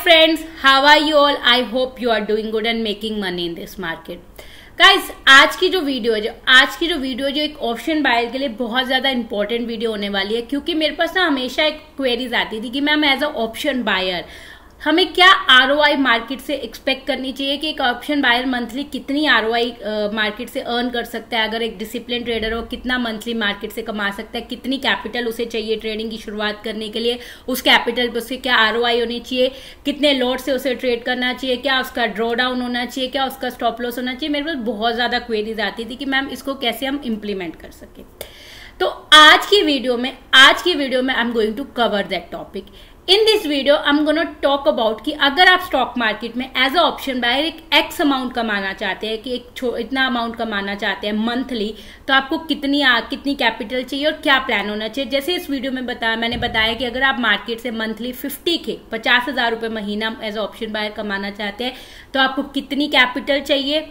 friends, how are you all? I hope you are doing good and making money in this market. Guys आज की जो video है जो एक option buyer के लिए बहुत ज़्यादा इंपॉर्टेंट वीडियो होने वाली है, क्योंकि मेरे पास ना हमेशा एक क्वेरीज आती थी कि ma'am as a option buyer हमें क्या आरओआई मार्केट से एक्सपेक्ट करनी चाहिए कि एक ऑप्शन बायर मंथली कितनी आरओआई मार्केट से अर्न कर सकता है, अगर एक डिसिप्लिन ट्रेडर हो कितना मंथली मार्केट से कमा सकता है, कितनी कैपिटल उसे चाहिए ट्रेडिंग की शुरुआत करने के लिए, उस कैपिटल पर उसे क्या आरओआई होनी चाहिए, कितने लॉट से उसे ट्रेड करना चाहिए, क्या उसका ड्रॉ डाउन होना चाहिए, क्या उसका स्टॉप लॉस होना चाहिए। मेरे पास बहुत ज़्यादा क्वेरीज आती थी कि मैम इसको कैसे हम इम्प्लीमेंट कर सकें। तो आज की वीडियो में I am going to cover that topic. In this video I am gonna talk about कि अगर आप स्टॉक मार्केट में एज अ ऑप्शन बायर एक एक्स अमाउंट कमाना चाहते हैं, कि इतना अमाउंट कमाना चाहते हैं मंथली, तो आपको कितनी कैपिटल चाहिए और क्या प्लान होना चाहिए। जैसे इस वीडियो में मैंने बताया कि अगर आप मार्केट से मंथली 50,000 रुपए महीना एज अ ऑप्शन बायर कमाना चाहते हैं तो आपको कितनी कैपिटल चाहिए,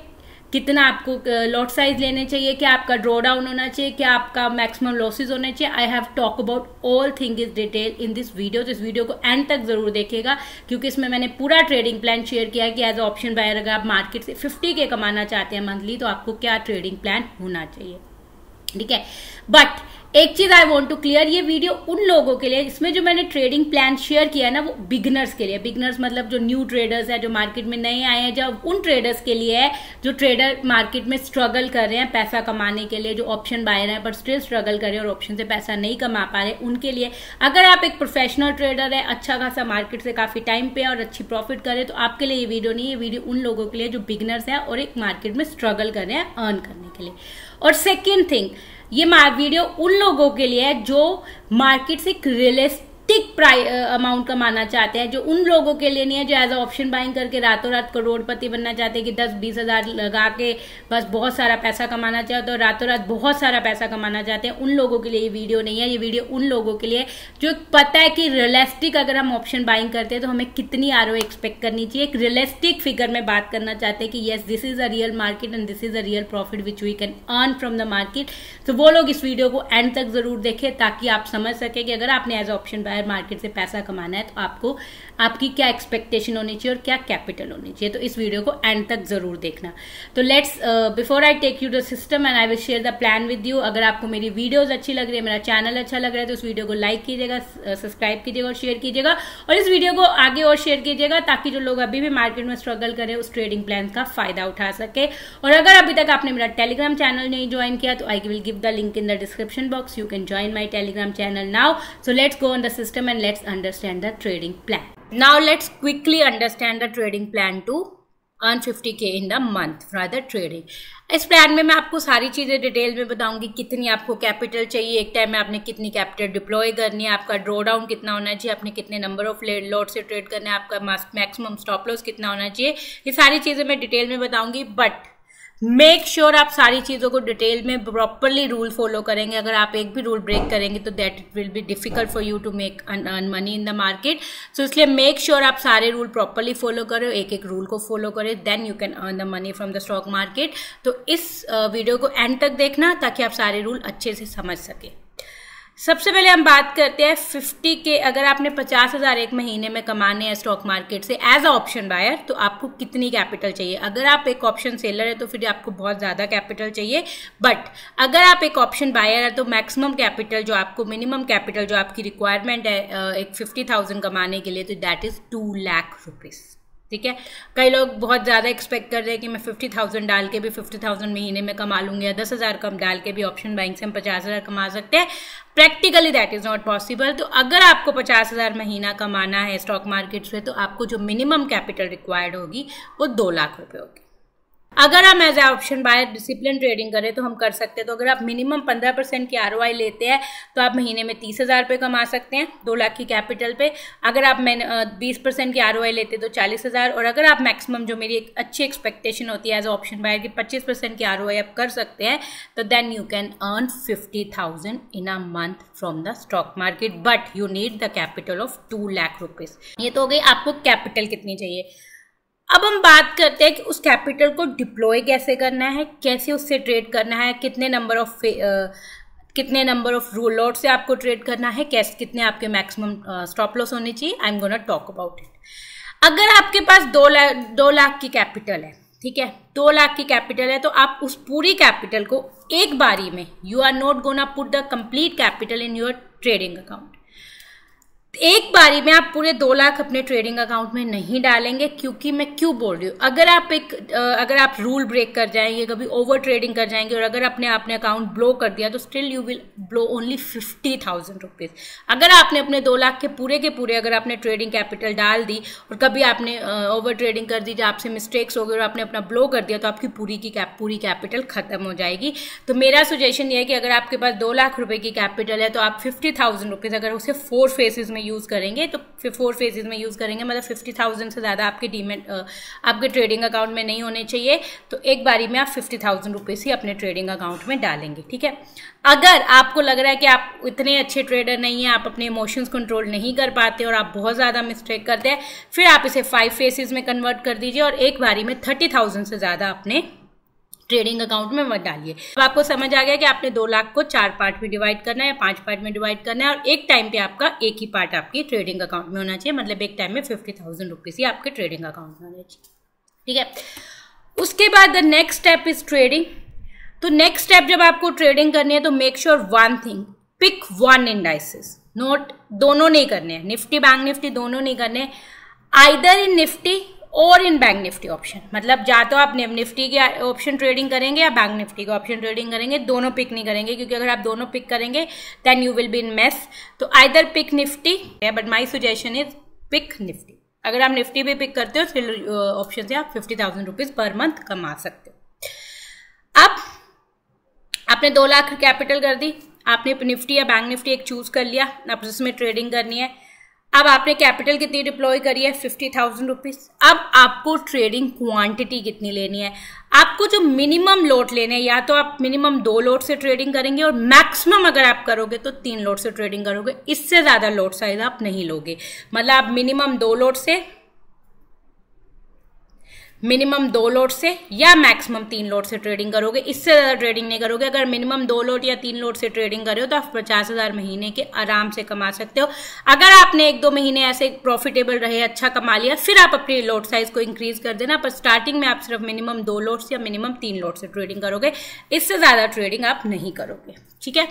कितना आपको लॉट साइज लेने चाहिए, क्या आपका ड्रॉ डाउन होना चाहिए, क्या आपका मैक्सिमम लॉसेज होने चाहिए। I have talk about all thing is detail in this video. तो इस वीडियो को एंड तक जरूर देखिएगा, क्योंकि इसमें मैंने पूरा ट्रेडिंग प्लान शेयर किया है कि एज ऑप्शन बायर अगर आप मार्केट से 50K कमाना चाहते हैं मंथली तो आपको क्या ट्रेडिंग प्लान होना चाहिए, ठीक है। बट एक चीज आई वांट टू क्लियर, ये वीडियो उन लोगों के लिए, इसमें जो मैंने ट्रेडिंग प्लान शेयर किया है ना वो बिगिनर्स के लिए, बिगिनर्स मतलब जो न्यू ट्रेडर्स है, जो मार्केट में नए आए हैं, जब उन ट्रेडर्स के लिए है जो ट्रेडर मार्केट में स्ट्रगल कर रहे हैं पैसा कमाने के लिए, जो ऑप्शन बायर हैं पर स्टिल स्ट्रगल कर रहे हैं और ऑप्शन से पैसा नहीं कमा पा रहे, उनके लिए। अगर आप एक प्रोफेशनल ट्रेडर है, अच्छा खासा मार्केट से काफी टाइम पे और अच्छी प्रॉफिट कर रहे हैं, तो आपके लिए ये वीडियो नहीं, ये वीडियो उन लोगों के लिए जो बिगिनर्स हैं और एक मार्केट में स्ट्रगल कर रहे हैं अर्न करने के लिए। और सेकेंड थिंग, ये वीडियो उन लोगों के लिए है जो मार्केट से एक रियलिस्टिक अमाउंट कमाना चाहते हैं, जो उन लोगों के लिए नहीं है जो एज अ ऑप्शन बाइंग करके रातों रात करोड़पति बनना चाहते हैं, कि 10-20 हजार लगा के बस बहुत सारा पैसा कमाना चाहते हैं और रातों रात बहुत सारा पैसा कमाना चाहते हैं। उन लोगों के लिए ये वीडियो नहीं है। ये वीडियो उन लोगों के लिए जो पता है कि रियलिस्टिक अगर हम ऑप्शन बाइंग करते हैं तो हमें कितनी आरओआई एक्सपेक्ट करनी चाहिए, एक रियलिस्टिक फिगर में बात करना चाहते हैं कि yes this is a real market and this is a real profit which we can earn from the market. तो वो लोग इस वीडियो को एंड तक जरूर देखें, ताकि आप समझ सके कि अगर आपने एज ऑप्शन बायर मार्केट से पैसा कमाना है तो आपको आपकी क्या एक्सपेक्टेशन होनी चाहिए और क्या कैपिटल होनी चाहिए। तो इस वीडियो को एंड तक जरूर देखना। तो let's before I take you the system and I will share the plan with you. अगर आपको मेरी वीडियोस अच्छी लग रही है, मेरा चैनल अच्छा लग रहा है, तो इस वीडियो को लाइक कीजिएगा, सब्सक्राइब कीजिएगा और शेयर कीजिएगा, और इस वीडियो को आगे और शेयर कीजिएगा ताकि जो लोग अभी भी मार्केट में स्ट्रगल करें उस ट्रेडिंग प्लान का फायदा उठा सके। और अगर अभी तक आपने मेरा टेलीग्राम चैनल नहीं ज्वाइन किया तो I will give the link in the description box. You can join my Telegram channel now. So let's go on the system and let's understand the trading plan. Now let's quickly understand the trading plan to earn 50K in the month rather trading. इस plan में मैं आपको सारी चीजें detail में बताऊंगी, कितनी आपको कैपिटल चाहिए, एक टाइम में आपने कितनी कैपिटल डिप्लॉय करनी है, आपका ड्रॉ डाउन कितना होना चाहिए, आपने कितने नंबर ऑफ लॉट से ट्रेड करना है, आपका मैक्सिमम स्टॉप लॉस कितना होना चाहिए, ये सारी चीजें मैं डिटेल में बताऊंगी। बट मेक श्योर आप सारी चीजों को डिटेल में प्रॉपरली रूल फॉलो करेंगे। अगर आप एक भी रूल ब्रेक करेंगे तो that it will be difficult for you to make earn money in the market. So इसलिए मेक श्योर आप सारे रूल प्रॉपरली फॉलो करो, एक एक रूल को फॉलो करें, then you can earn the money from the stock market. तो इस वीडियो को एंड तक देखना ताकि आप सारे रूल अच्छे से समझ सके। सबसे पहले हम बात करते हैं 50K। अगर आपने 50,000 एक महीने में कमाने हैं स्टॉक मार्केट से एज अ ऑप्शन बायर तो आपको कितनी कैपिटल चाहिए। अगर आप एक ऑप्शन सेलर है तो फिर आपको बहुत ज़्यादा कैपिटल चाहिए, बट अगर आप एक ऑप्शन बायर है तो मैक्सिमम कैपिटल जो आपको, मिनिमम कैपिटल जो आपकी रिक्वायरमेंट है एक 50,000 कमाने के लिए, तो दैट इज़ 2 लाख रुपीज़, ठीक है। कई लोग बहुत ज़्यादा एक्सपेक्ट कर रहे हैं कि मैं 50,000 डाल के भी 50,000 महीने में कमा लूंगी, या 10,000 कम डाल के भी ऑप्शन बैंक से हम 50,000 कमा सकते हैं। Practically that is not possible. तो अगर आपको 50,000 महीना कमाना है स्टॉक मार्केट से तो आपको जो मिनिमम कैपिटल रिक्वायर्ड होगी वो 2 लाख रुपए होगी। अगर हम as a option buyer discipline trading करें तो हम कर सकते हैं। तो अगर आप मिनिमम 15% की आरओआई लेते हैं तो आप महीने में 30,000 रुपये कमा सकते हैं 2 लाख की कैपिटल पे। अगर आप 20% की आरओआई लेते हैं तो 40,000। और अगर आप मैक्सिमम, जो मेरी एक अच्छी एक्सपेक्टेशन होती है एज ऑप्शन बायर की 25% की आरओआई आप कर सकते हैं, तो then you can earn 50,000 in a month from the stock market, but you need the capital of 2 lakh rupees. ये तो हो गई आपको कैपिटल कितनी चाहिए। अब हम बात करते हैं कि उस कैपिटल को डिप्लॉय कैसे करना है, कैसे उससे ट्रेड करना है, कितने नंबर ऑफ लॉट से आपको ट्रेड करना है, कितने आपके मैक्सिमम स्टॉप लॉस होने चाहिए। आई am gonna talk about it. अगर आपके पास 2 लाख की कैपिटल है, ठीक है, 2 लाख की कैपिटल है, तो आप उस पूरी कैपिटल को एक बारी में, you are not gonna put the complete capital in your trading account. एक बारी में आप पूरे 2 लाख अपने ट्रेडिंग अकाउंट में नहीं डालेंगे, क्योंकि मैं क्यों बोल रही हूँ, अगर आप रूल ब्रेक कर जाएंगे, कभी ओवर ट्रेडिंग कर जाएंगे और अगर आपने अकाउंट ब्लो कर दिया, तो still you will blow only 50,000 rupees. अगर आपने अपने 2 लाख के पूरे अगर आपने ट्रेडिंग कैपिटल डाल दी और कभी आपने ओवर ट्रेडिंग कर दी, आपसे मिस्टेक्स हो गए और आपने अपना ब्लो कर दिया, तो आपकी पूरी कैपिटल खत्म हो जाएगी। तो मेरा सजेशन ये है कि अगर आपके पास 2 लाख रुपए की कैपिटल है, तो आप 50,000 रुपीज अगर उसे 4 फेजेस में यूज करेंगे, तो 4 फेजेस में यूज करेंगे, मतलब 50,000 से ज्यादा आपके डीमेट आपके ट्रेडिंग अकाउंट में नहीं होने चाहिए। तो एक बारी में आप 50,000 रुपीज ही अपने ट्रेडिंग अकाउंट में डालेंगे, ठीक है। अगर आपको लग रहा है कि आप इतने अच्छे ट्रेडर नहीं हैं, आप अपने इमोशंस कंट्रोल नहीं कर पाते और आप बहुत ज्यादा मिस्टेक करते हैं, फिर आप इसे 5 फेजेस में कन्वर्ट कर दीजिए और एक बारी में 30,000 से ज्यादा अपने ट्रेडिंग अकाउंट में मत डालिए। अब आपको समझ आ गया कि आपने 2 लाख को 4 पार्ट में डिवाइड करना है या 5 पार्ट में डिवाइड करना है और एक टाइम पे आपका एक ही पार्ट आपकी ट्रेडिंग अकाउंट में होना चाहिए, मतलब एक टाइम में 50,000 रुपीज ही आपके ट्रेडिंग अकाउंट में होना चाहिए, ठीक है। उसके बाद the next step is trading. तो नेक्स्ट स्टेप जब आपको ट्रेडिंग करनी है, तो make sure one thing, pick 1 indices, note दोनों नहीं करने हैं, निफ्टी बैंक निफ्टी दोनों नहीं करने, आइदर इन निफ्टी और इन बैंक निफ्टी ऑप्शन, मतलब या तो आप निफ्टी के ऑप्शन ट्रेडिंग करेंगे या बैंक निफ्टी का ऑप्शन ट्रेडिंग करेंगे, दोनों पिक नहीं करेंगे, क्योंकि अगर आप दोनों पिक करेंगे then you will be in mess. तो either pick Nifty, but my suggestion is pick Nifty. अगर आप निफ्टी भी पिक करते हो, फिर ऑप्शन से आप 50,000 रुपीज पर मंथ कमा सकते हो। अब आपने 2 लाख कैपिटल कर दी, आपने निफ्टी या बैंक निफ्टी एक चूज कर लिया, अब उसमें ट्रेडिंग करनी है। अब आपने कैपिटल कितनी डिप्लॉय करी है, 50,000 रुपीज। अब आपको ट्रेडिंग क्वांटिटी कितनी लेनी है, आपको जो मिनिमम लॉट लेने हैं, या तो आप मिनिमम 2 लॉट से ट्रेडिंग करेंगे और मैक्सिमम अगर आप करोगे तो 3 लॉट से ट्रेडिंग करोगे, इससे ज्यादा लॉट साइज आप नहीं लोगे। मतलब आप मिनिमम 2 लॉट से या मैक्सिमम 3 लॉट से ट्रेडिंग करोगे, इससे ज्यादा ट्रेडिंग नहीं करोगे। अगर मिनिमम 2 लॉट या 3 लॉट से ट्रेडिंग कर रहे हो, तो आप 50,000 महीने के आराम से कमा सकते हो। अगर आपने 1-2 महीने ऐसे प्रॉफिटेबल रहे, अच्छा कमा लिया, फिर आप अपनी लॉट साइज को इंक्रीज कर देना, पर स्टार्टिंग में आप सिर्फ मिनिमम 2 लॉट्स या मिनिमम 3 लॉट से ट्रेडिंग करोगे, इससे ज्यादा ट्रेडिंग आप नहीं करोगे, ठीक है।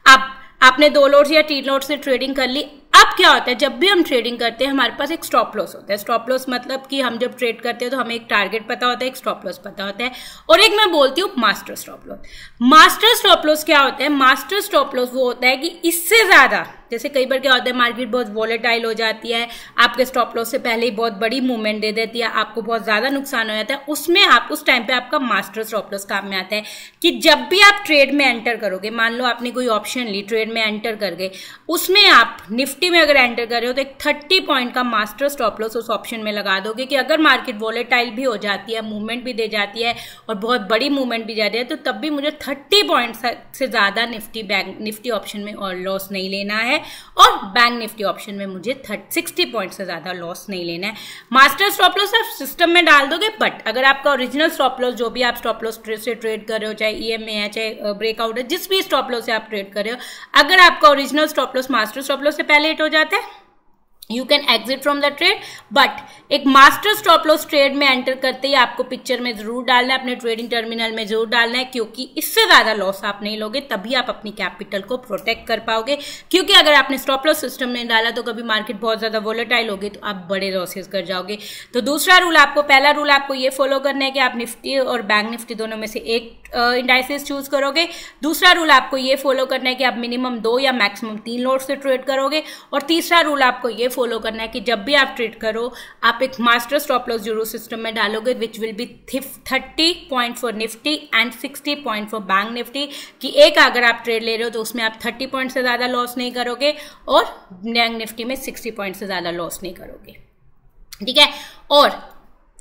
अब आपने 2 लॉट्स या 3 लॉट से ट्रेडिंग कर ली। अब क्या होता है, जब भी हम ट्रेडिंग करते हैं, हमारे पास एक स्टॉप लॉस होता है। स्टॉप लॉस मतलब कि हम जब ट्रेड करते हैं तो हमें एक टारगेट पता होता है, एक स्टॉप लॉस पता होता है, और एक मैं बोलती हूँ master stop loss. Master stop loss क्या होता है, मास्टर स्टॉप लॉस वो होता है कि इससे ज्यादा, जैसे कई बार क्या होता है, मार्केट बहुत वॉलेटाइल हो जाती है, आपके स्टॉप लॉस से पहले ही बहुत बड़ी मूवमेंट दे देती है, आपको बहुत ज्यादा नुकसान हो जाता है, उसमें आप उस टाइम पे आपका मास्टर स्टॉप लॉस काम में आता है कि जब भी आप ट्रेड में एंटर करोगे, मान लो आपने कोई ऑप्शन ली, ट्रेड में एंटर कर गए, उसमें आप निफ्टी में अगर एंटर कर रहे हो, तो एक 30 पॉइंट का मास्टर स्टॉप लॉस उस ऑप्शन में लगा दोगे कि अगर मार्केट वॉलेटाइल भी हो जाती है, मूवमेंट भी दे जाती है और बहुत बड़ी मूवमेंट भी जाती है, तो तब भी मुझे 30 पॉइंट से ज्यादा निफ्टी ऑप्शन में और लॉस नहीं लेना है, और बैंक निफ्टी ऑप्शन में मुझे 60 पॉइंट से ज्यादा लॉस नहीं लेना है। मास्टर स्टॉप लॉस आप सिस्टम में डाल दोगे, बट अगर आपका ओरिजिनल स्टॉप लॉस, जो भी आप स्टॉप लॉस से ट्रेड कर रहे हो, चाहे ईएमए है, चाहे ब्रेकआउट है, जिस भी स्टॉप लॉस से आप ट्रेड कर रहे हो, अगर आपका original stop loss master stop loss से पहले हिट हो जाता है, you can exit from the trade. But एक मास्टर स्टॉप लॉस ट्रेड में एंटर करते ही आपको पिक्चर में जरूर डालना है, अपने ट्रेडिंग टर्मिनल में जरूर डालना है, क्योंकि इससे ज्यादा लॉस आप नहीं लोगे, तभी आप अपनी कैपिटल को प्रोटेक्ट कर पाओगे। क्योंकि अगर आपने स्टॉप लॉस सिस्टम में डाला, तो कभी मार्केट बहुत ज्यादा वोलेटाइल होगी, तो आप बड़े लॉसेस कर जाओगे। तो दूसरा रूल आपको, पहला रूल आपको ये फॉलो करना है कि आप निफ्टी और बैंक निफ्टी दोनों में से एक इंडाइसेस चूज करोगे। दूसरा रूल आपको ये फॉलो करना है कि आप मिनिमम 2 या मैक्सिमम 3 लॉट से ट्रेड करोगे। और तीसरा रूल आपको ये फॉलो करना है कि जब भी आप ट्रेड करो, आप एक मास्टर स्टॉप लॉस जरूर सिस्टम में डालोगे, which will be 30 point for Nifty and 60 point for bank Nifty, कि एक अगर आप ट्रेड ले रहे हो तो उसमें आप 30 पॉइंट से ज्यादा लॉस नहीं करोगे और बैंक निफ्टी में 60 पॉइंट से ज्यादा लॉस नहीं करोगे, ठीक है। और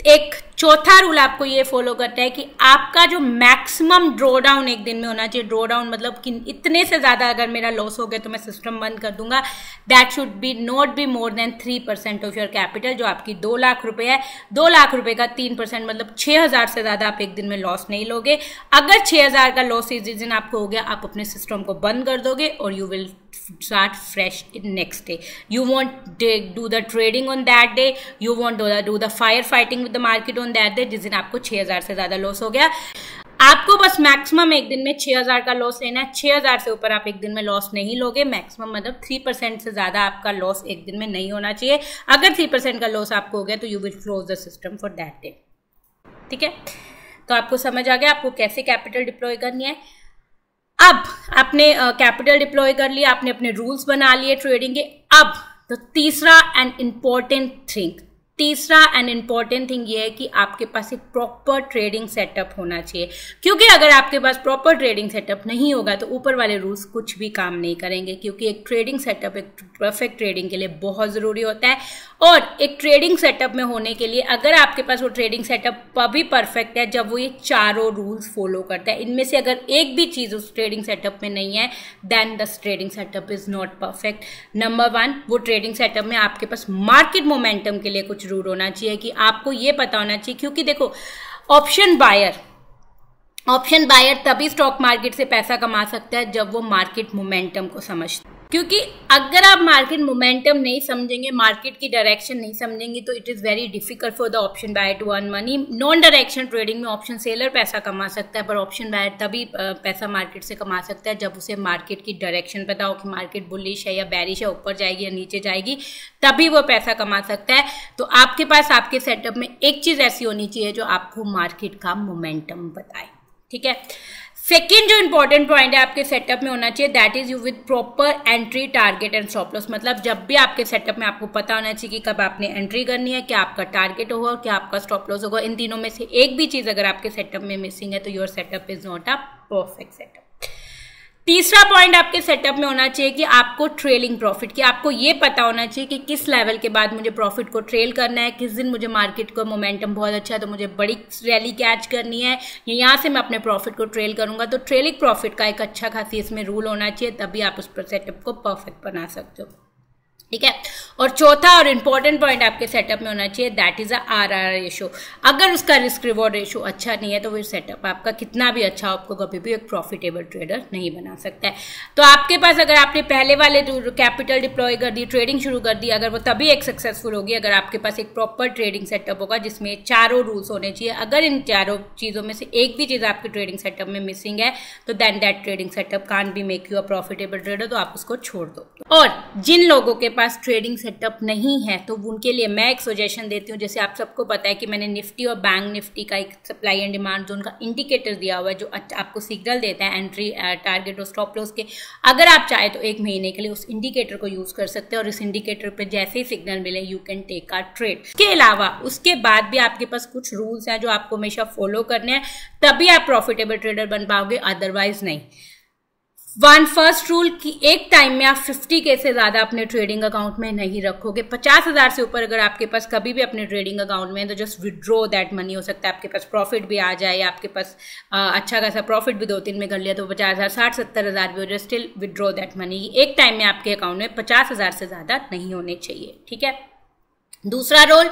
एक चौथा रूल आपको ये फॉलो करना है कि आपका जो मैक्सिमम ड्रॉ डाउन एक दिन में होना चाहिए, ड्रॉ डाउन मतलब कि इतने से ज्यादा अगर मेरा लॉस हो गया तो मैं सिस्टम बंद कर दूंगा, that should be not be more than 3% of your capital. जो आपकी 2 लाख रुपए है, 2 लाख रुपए का 3% मतलब 6,000 से ज्यादा आप एक दिन में लॉस नहीं लोगे। अगर 6,000 का लॉस इस दिन आपको हो गया, आप अपने सिस्टम को बंद कर दोगे और you will start fresh in next day. You won't do the trading on that day, you won't do the firefighting with the market on that day जिस दिन आपको 6,000 से ज्यादा लॉस हो गया। आपको बस मैक्सिमम एक दिन में 6,000 का लॉस लेना है। 6,000 से ऊपर आप एक दिन में लॉस नहीं लोगे। मैक्सिमम मतलब 3% से ज्यादा आपका लॉस एक दिन में नहीं होना चाहिए। अगर 3% का लॉस आपको हो गया तो you will close the system for that day. ठीक है, तो आपको समझ आ गया आपको कैसे कैपिटल डिप्लॉय करनी है। अब आपने कैपिटल डिप्लॉय कर लिया, आपने अपने रूल्स बना लिए ट्रेडिंग के। अब तो तीसरा एंड इम्पॉर्टेंट थिंग ये है कि आपके पास एक प्रॉपर ट्रेडिंग सेटअप होना चाहिए, क्योंकि अगर आपके पास प्रॉपर ट्रेडिंग सेटअप नहीं होगा तो ऊपर वाले रूल्स कुछ भी काम नहीं करेंगे, क्योंकि एक ट्रेडिंग सेटअप एक परफेक्ट ट्रेडिंग के लिए बहुत ज़रूरी होता है। और एक ट्रेडिंग सेटअप में होने के लिए अगर आपके पास वो ट्रेडिंग सेटअप भी परफेक्ट है जब वो ये चारों रूल्स फॉलो करता है, इनमें से अगर एक भी चीज़ उस ट्रेडिंग सेटअप में नहीं है then the trading setup is not perfect. Number 1, वो ट्रेडिंग सेटअप में आपके पास मार्केट मोमेंटम के लिए कुछ रूल होना चाहिए कि आपको ये पता होना चाहिए, क्योंकि देखो ऑप्शन बायर तभी स्टॉक मार्केट से पैसा कमा सकता है जब वो मार्केट मोमेंटम को समझता है। क्योंकि अगर आप मार्केट मोमेंटम नहीं समझेंगे, मार्केट की डायरेक्शन नहीं समझेंगे, तो it is very difficult for the option buyer to earn money. Non direction trading में ऑप्शन सेलर पैसा कमा सकता है, पर ऑप्शन बायर तभी पैसा मार्केट से कमा सकता है जब उसे मार्केट की डायरेक्शन पता हो कि मार्केट बुलिश है या बैरिश है, ऊपर जाएगी या नीचे जाएगी, तभी वो पैसा कमा सकता है। तो आपके पास आपके सेटअप में एक चीज़ ऐसी होनी चाहिए जो आपको मार्केट का मोमेंटम बताए। ठीक है, सेकेंड जो इंपॉर्टेंट पॉइंट है आपके सेटअप में होना चाहिए, that is you with proper entry, target and stop loss. मतलब जब भी आपके सेटअप में आपको पता होना चाहिए कि कब आपने एंट्री करनी है, क्या आपका टारगेट होगा और क्या आपका स्टॉप लॉस होगा। इन तीनों में से एक भी चीज अगर आपके सेटअप में मिसिंग है तो your setup is not a perfect setup. तीसरा पॉइंट आपके सेटअप में होना चाहिए कि आपको ट्रेलिंग प्रॉफिट की आपको ये पता होना चाहिए कि किस लेवल के बाद मुझे प्रॉफिट को ट्रेल करना है, किस दिन मुझे मार्केट का मोमेंटम बहुत अच्छा है तो मुझे बड़ी रैली कैच करनी है, यहाँ से मैं अपने प्रॉफिट को ट्रेल करूंगा। तो ट्रेलिंग प्रॉफिट का एक अच्छा खासी इसमें रूल होना चाहिए, तभी आप उस सेटअप को परफेक्ट बना सकते हो। ठीक है, और चौथा और इम्पॉर्टेंट पॉइंट आपके सेटअप में होना चाहिए, दैट इज आरआर रेशो। अगर उसका रिस्क रिवॉर्ड रेशो अच्छा नहीं है तो फिर सेटअप आपका कितना भी अच्छा हो, आपको कभी भी एक प्रॉफिटेबल ट्रेडर नहीं बना सकता है। तो आपके पास अगर आपने पहले वाले कैपिटल डिप्लॉय कर दी, ट्रेडिंग शुरू कर दी, अगर वो तभी एक सक्सेसफुल होगी अगर आपके पास एक प्रॉपर ट्रेडिंग सेटअप होगा जिसमें चारों रूल्स होने चाहिए। अगर इन चारों चीज़ों में से एक भी चीज़ आपके ट्रेडिंग सेटअप में मिसिंग है तो then that trading setup can't be make you a profitable trader, तो आप उसको छोड़ दो। और जिन लोगों के पास ट्रेडिंग सेटअप नहीं है तो उनके लिए मैं एक सजेशन देती हूँ। जैसे आप सबको पता है कि मैंने निफ्टी और बैंक निफ्टी का एक सप्लाई एंड डिमांड जोन का इंडिकेटर दिया हुआ है जो आपको सिग्नल देता है एंट्री, टारगेट और स्टॉप लॉस के। अगर आप चाहे तो 1 महीने के लिए उस इंडिकेटर को यूज कर सकते हैं और इस इंडिकेटर पे जैसे ही सिग्नल मिले you can take a trade. इसके अलावा उसके बाद भी आपके पास कुछ रूल्स हैं जो आपको हमेशा फॉलो करने हैं, तभी आप प्रॉफिटेबल ट्रेडर बन पाओगे, अदरवाइज नहीं। फर्स्ट रूल कि एक टाइम में आप 50K से ज्यादा अपने ट्रेडिंग अकाउंट में नहीं रखोगे। 50,000 से ऊपर अगर आपके पास कभी भी अपने ट्रेडिंग अकाउंट में है तो जस्ट विड्रॉ दैट मनी। हो सकता है आपके पास प्रॉफिट भी आ जाए या आपके पास अच्छा खासा प्रॉफिट भी 2-3 में कर लिया तो 50,000, 60-70,000 भी हो जाए, स्टिल विड्रॉ दैट मनी। एक टाइम में आपके अकाउंट में 50,000 से ज्यादा नहीं होने चाहिए। ठीक है, दूसरा rule,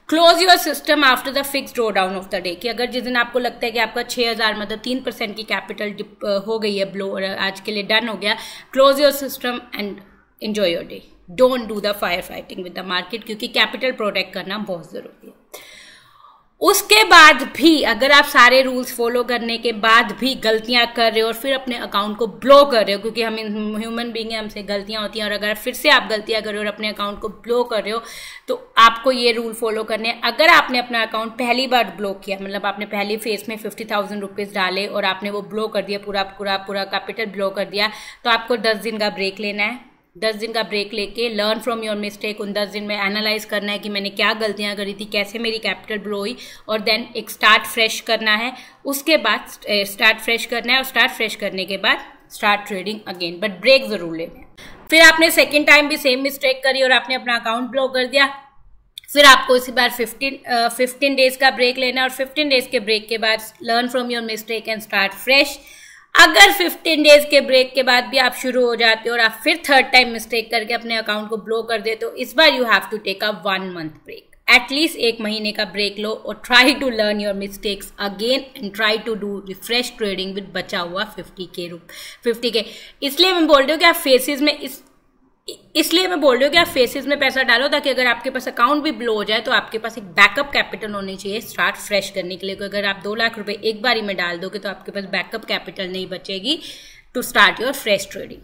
close your system after the fix draw down of the day. कि अगर जिस दिन आपको लगता है कि आपका 6,000 मतलब 3% की कैपिटल डिप हो गई है, ब्लो आज के लिए डन हो गया, close your system and enjoy your day. Don't do the fire fighting with the market, क्योंकि कैपिटल प्रोटेक्ट करना बहुत जरूरी है। उसके बाद भी अगर आप सारे रूल्स फॉलो करने के बाद भी गलतियां कर रहे हो और फिर अपने अकाउंट को ब्लो कर रहे हो, क्योंकि हम ह्यूमन बीइंग हैं, हमसे गलतियां होती हैं, और अगर फिर से आप गलतियां कर रहे हो और अपने अकाउंट को ब्लो कर रहे हो तो आपको ये रूल फॉलो करने हैं। अगर आपने अपना अकाउंट पहली बार ब्लो किया, मतलब आपने पहली फेज में 50,000 रुपीज डाले और आपने वो ब्लो कर दिया, पूरा कैपिटल ब्लो कर दिया, तो आपको 10 दिन का ब्रेक लेना है। 10 दिन का ब्रेक लेके लर्न फ्रॉम योर मिस्टेक, उन 10 दिन में एनालाइज करना है कि मैंने क्या गलतियां करी थी, कैसे मेरी कैपिटल ब्लो हुई, और देन एक स्टार्ट फ्रेश करना है। उसके बाद स्टार्ट फ्रेश करना है और स्टार्ट फ्रेश करने के बाद start trading again, but break जरूर लेना है। फिर आपने सेकेंड टाइम भी सेम मिस्टेक करी और आपने अपना अकाउंट ब्लॉक कर दिया, फिर आपको इसी बार 15 डेज का ब्रेक लेना और 15 डेज के ब्रेक के बाद learn from your mistake and start fresh. अगर 15 डेज के ब्रेक के बाद भी आप शुरू हो जाते हो और आप फिर थर्ड टाइम मिस्टेक करके अपने अकाउंट को ब्लो कर देते हो, इस बार you have to take a 1 month break, at least 1 महीने का ब्रेक लो और try to learn your mistakes again and try to do refresh trading with बचा हुआ 50K। इसलिए मैं बोल रही हूँ कि आप फेसेस में पैसा डालो, ताकि अगर आपके पास अकाउंट भी ब्लो हो जाए तो आपके पास एक बैकअप कैपिटल होनी चाहिए स्टार्ट फ्रेश करने के लिए। अगर आप 2 लाख रुपए एक बारी में डाल दोगे तो आपके पास बैकअप कैपिटल नहीं बचेगी to start your fresh trading,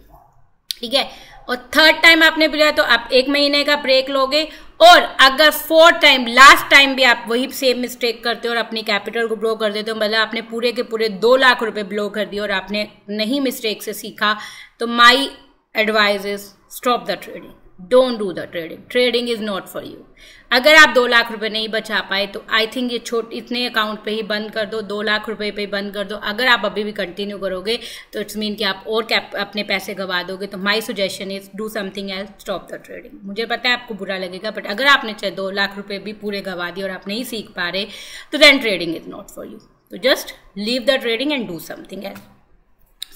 ठीक है। और थर्ड टाइम आपने लिया तो आप 1 महीने का ब्रेक लोगे, और अगर फोर्थ टाइम लास्ट टाइम भी आप वही सेम मिस्टेक करते हो और अपनी कैपिटल को ब्लो कर देते हो, मतलब आपने पूरे के पूरे 2 लाख रुपए ब्लो कर दिए और आपने नहीं मिस्टेक से सीखा, तो my advice is stop the trading, don't do the trading, trading is not for you. अगर आप 2 लाख रुपए नहीं बचा पाए तो आई थिंक ये इतने अकाउंट पे ही बंद कर दो, 2 लाख रुपए पे ही बंद कर दो। अगर आप अभी भी कंटिन्यू करोगे तो इट्स मीन कि आप और अपने पैसे गवा दोगे। तो my suggestion is do something else, stop the trading. मुझे पता है आपको बुरा लगेगा, बट अगर आपने चाहे 2 लाख रुपए भी पूरे गवा दिए और आप नहीं सीख पा रहे तो then trading is not for you. तो just leave the trading and do something else.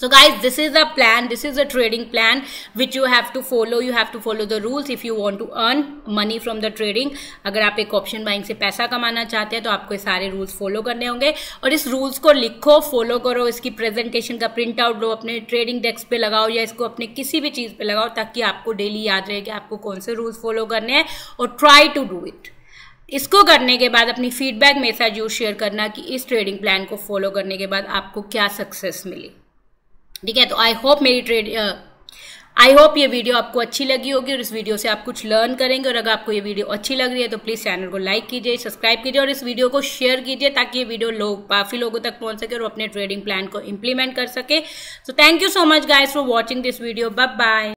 So guys, this is the plan, this is the trading plan which you have to follow. You have to follow the rules if you want to earn money from the trading. अगर आप एक option buying से पैसा कमाना चाहते हैं तो आपको ये सारे रूल्स फॉलो करने होंगे, और इस रूल्स को लिखो, फॉलो करो, इसकी प्रेजेंटेशन का प्रिंट आउट लो, अपने ट्रेडिंग डेस्क पे लगाओ या इसको अपने किसी भी चीज़ पे लगाओ, ताकि आपको डेली याद रहे कि आपको कौन से रूल्स फॉलो करने हैं, और ट्राई टू डू इट। इसको करने के बाद अपनी फीडबैक मेरे साथ जरूर शेयर करना कि इस ट्रेडिंग प्लान को फॉलो करने के बाद आपको क्या सक्सेस मिली, ठीक है। तो आई होप ये वीडियो आपको अच्छी लगी होगी और इस वीडियो से आप कुछ लर्न करेंगे। और अगर आपको ये वीडियो अच्छी लग रही है तो प्लीज़ चैनल को लाइक कीजिए, सब्सक्राइब कीजिए और इस वीडियो को शेयर कीजिए, ताकि ये वीडियो काफ़ी लोगों तक पहुंच सके और अपने ट्रेडिंग प्लान को इम्प्लीमेंट कर सके। So thank you so much guys for watching this video. Bye bye.